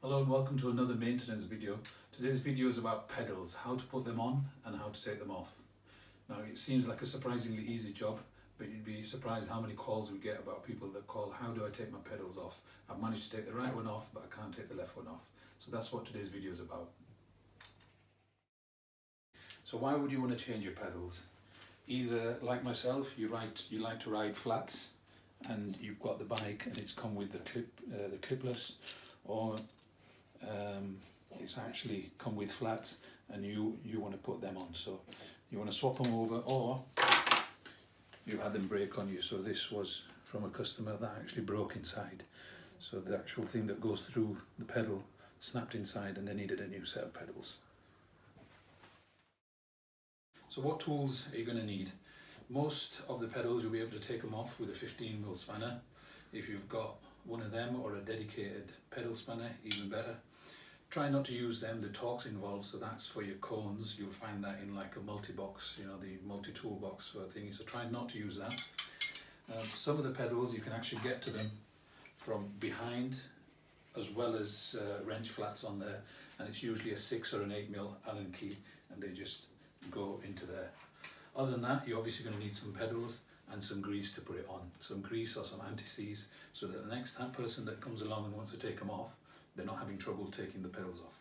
Hello and welcome to another maintenance video. Today's video is about pedals, how to put them on and how to take them off. Now it seems like a surprisingly easy job, but you'd be surprised how many calls we get about people that call, how do I take my pedals off? I've managed to take the right one off, but I can't take the left one off. So that's what today's video is about. So why would you want to change your pedals? Either, like myself, you like to ride flats and you've got the bike and it's come with the clipless, or it's actually come with flats and you want to put them on, so you want to swap them over, or you had them break on you. So this was from a customer that actually broke inside, so the actual thing that goes through the pedal snapped inside and they needed a new set of pedals. So what tools are you going to need? Most of the pedals you'll be able to take them off with a 15mm spanner. If you've got one of them or a dedicated pedal spanner, even better. Try not to use them, the torque's involved, so that's for your cones. You'll find that in like a multi-box, you know, the multi-tool box sort of thing, so try not to use that. Some of the pedals you can actually get to them from behind, as well as wrench flats on there, and it's usually a 6 or an 8mm Allen key, and they just go into there. Other than that, you're obviously going to need some pedals and some grease to put it on, some grease or some anti-seize, so that the next person that comes along and wants to take them off, they're not having trouble taking the pedals off.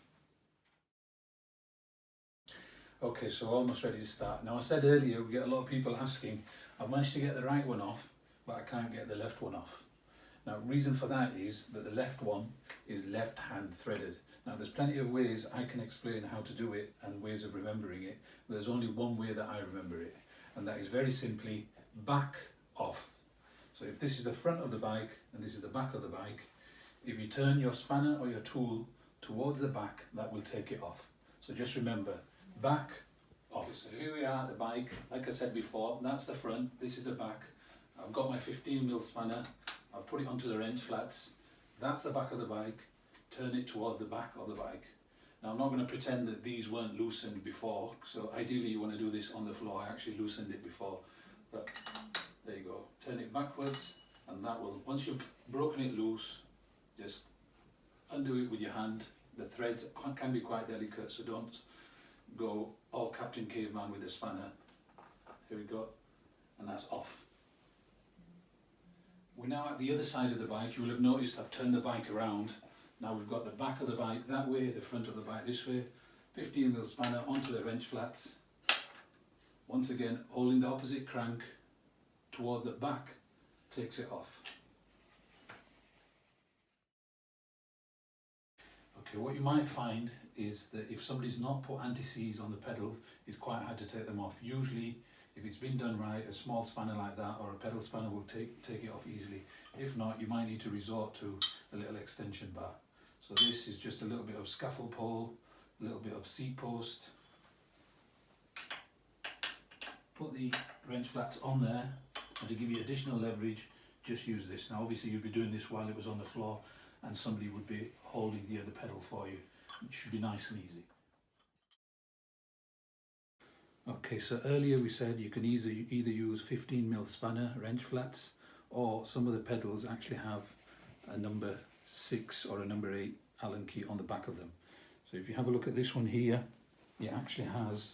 Okay, so almost ready to start. Now I said earlier we get a lot of people asking, I've managed to get the right one off, but I can't get the left one off. Now reason for that is that the left one is left hand threaded. Now there's plenty of ways I can explain how to do it and ways of remembering it. There's only one way that I remember it, and that is very simply back off. So if this is the front of the bike and this is the back of the bike, if you turn your spanner or your tool towards the back, that will take it off. So just remember, back off. So here we are at the bike. Like I said before, that's the front, this is the back. I've got my 15mm spanner, I've put it onto the wrench flats. That's the back of the bike. Turn it towards the back of the bike. Now I'm not going to pretend that these weren't loosened before, so ideally you want to do this on the floor. I actually loosened it before, but there you go. Turn it backwards, and that will, once you've broken it loose, just undo it with your hand. The threads can be quite delicate, so don't go all Captain Caveman with the spanner. Here we go, and that's off. We're now at the other side of the bike. You will have noticed I've turned the bike around. Now we've got the back of the bike that way, the front of the bike this way. 15mm spanner onto the wrench flats. Once again, holding the opposite crank towards the back, takes it off. Okay, what you might find is that if somebody's not put anti-seize on the pedals, it's quite hard to take them off. Usually, if it's been done right, a small spanner like that or a pedal spanner will take it off easily. If not, you might need to resort to a little extension bar. So this is just a little bit of scaffold pole, a little bit of seat post. Put the wrench flats on there, and to give you additional leverage, just use this. Now obviously you'd be doing this while it was on the floor and somebody would be holding the other pedal for you. It should be nice and easy. Okay, so earlier we said you can either use 15mm spanner wrench flats, or some of the pedals actually have a number 6 or a number 8 Allen key on the back of them. So if you have a look at this one here, it actually has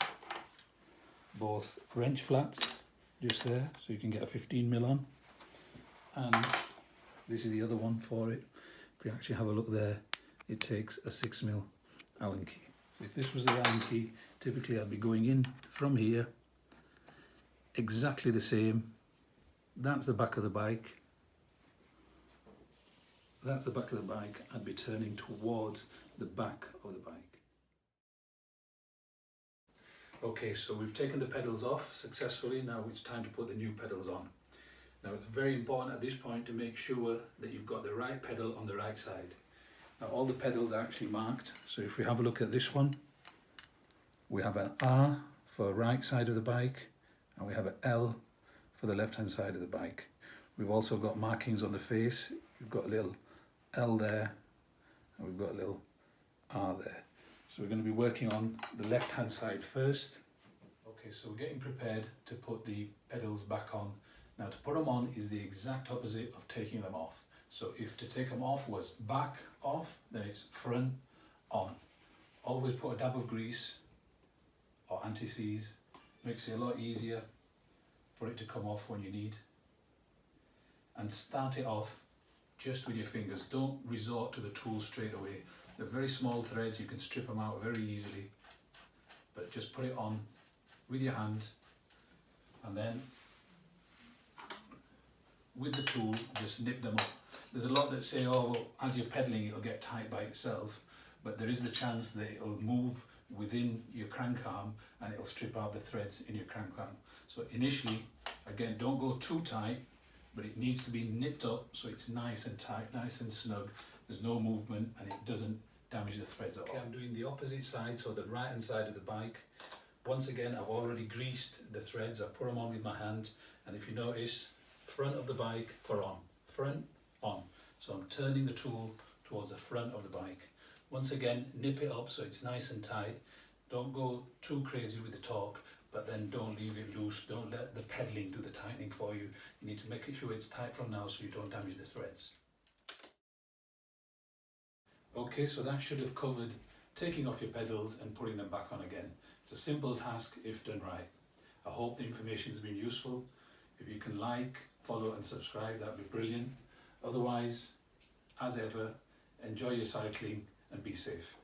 both wrench flats just there, so you can get a 15mm on, and this is the other one for it. If you actually have a look there, it takes a 6mm Allen key. So if this was the Allen key, typically I'd be going in from here, exactly the same. That's the back of the bike. That's the back of the bike. I'd be turning towards the back of the bike. Okay, so we've taken the pedals off successfully. Now it's time to put the new pedals on. Now it's very important at this point to make sure that you've got the right pedal on the right side. Now all the pedals are actually marked, so if we have a look at this one, we have an R for right side of the bike, and we have an L for the left hand side of the bike. We've also got markings on the face. We've got a little L there, and we've got a little R there. So we're going to be working on the left hand side first. Okay, so we're getting prepared to put the pedals back on. Now to put them on is the exact opposite of taking them off. So if to take them off was back off, then it's front on. Always put a dab of grease or anti-seize. Makes it a lot easier for it to come off when you need. And start it off just with your fingers. Don't resort to the tool straight away. They're very small threads, you can strip them out very easily. But just put it on with your hand, and then with the tool just nip them up. There's a lot that say, oh well, as you're pedaling it'll get tight by itself, but there is the chance that it'll move within your crank arm and it'll strip out the threads in your crank arm. So initially, again, don't go too tight, but it needs to be nipped up so it's nice and tight, nice and snug. There's no movement and it doesn't damage the threads at all. Okay, I'm doing the opposite side, so the right hand side of the bike. Once again, I've already greased the threads. I put them on with my hand, and if you notice, front of the bike for on, front on. So I'm turning the tool towards the front of the bike. Once again, nip it up so it's nice and tight. Don't go too crazy with the torque, but then don't leave it loose. Don't let the pedaling do the tightening for you. You need to make sure it's tight from now so you don't damage the threads. Okay, so that should have covered taking off your pedals and putting them back on again. It's a simple task if done right. I hope the information has been useful. If you can like, follow and subscribe, that would be brilliant. Otherwise, as ever, enjoy your cycling and be safe.